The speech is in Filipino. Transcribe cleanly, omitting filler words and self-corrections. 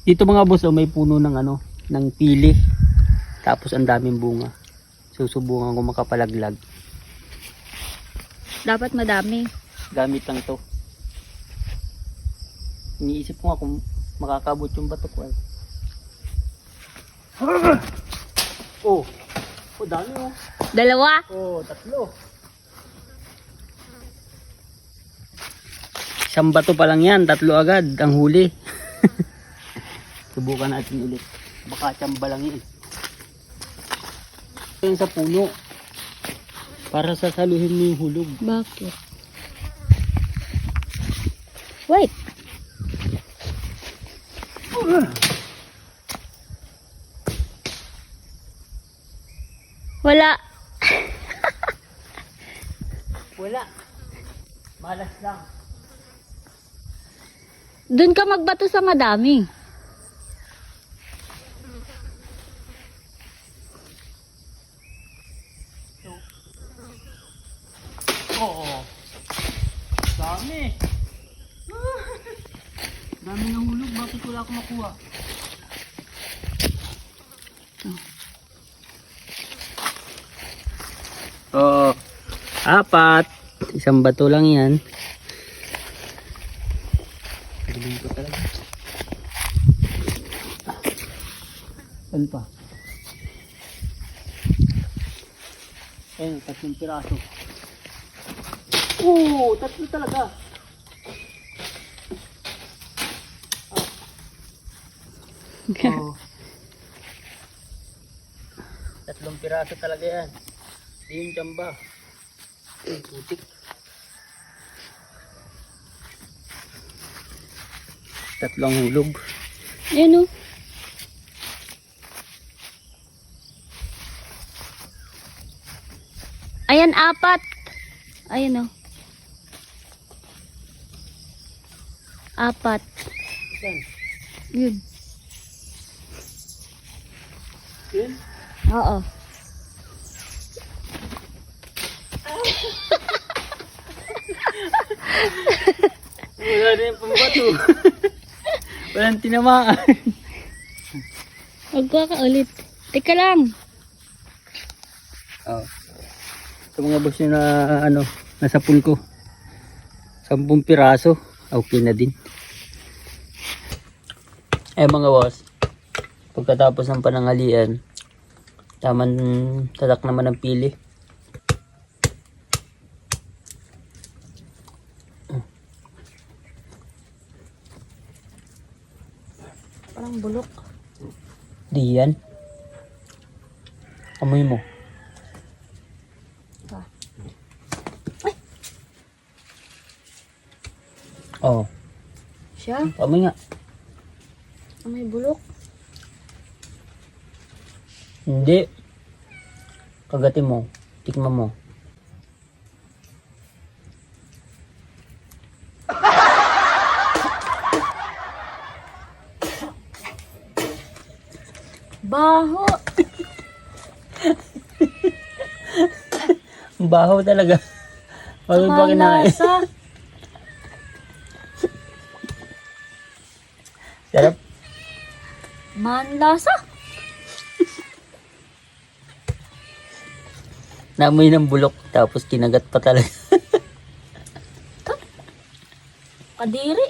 Dito mga boss, oh, may puno ng ano, ng pili. Tapos ang daming bunga. Susubukan ko makapalaglag. Dapat madami. Gamit lang to. Iniisip ko nga kung makakabot yung bato ko. Oh, oh dami oh. Dalawa. Oh, tatlo. Isang bato pa lang yan, tatlo agad ang huli. Subukan natin ulit. Baka tsamba lang yun. Ito yung sa puno. Para sasaluhin mo yung hulog. Bakit? Wait. Wala. Wala. Malas lang. Doon ka magbato sa madami. Oo. Dami. Dami ng hulog. Bakit wala akong makuha? Oo. Apat. Isang bato lang yan. Galing ko talaga. Ano pa? Ayun, 3 piraso. Oo, 3 talaga. Oh. 3 piraso talaga yan. Hindi yung tsamba. Ay, putik. 3 hulog. Ayun o. Ayan, 4. Ayun o. 4. Yan. Yun. Yun. Oo. Wala na yung pambato. Walang tinamaan. Magkakaulit. Teka lang. Oh. Ito mga boss yun na ano, nasa pool ko. 10 piraso. Okay na din. Mga boss. Pagkatapos ng pananghalian, taman tatak naman ng pili. Parang bulok. Di yan. Amoy mo. Ah. Oh, Siya? amoy nga. May bulok. Hindi. Kagatin mo. Tikman mo. Baho. Baho talaga. Wala pa kinain. Malasa. Sarap. Manlasa. Naamoy ng bulok. Tapos kinagat pa talaga. Kadiri.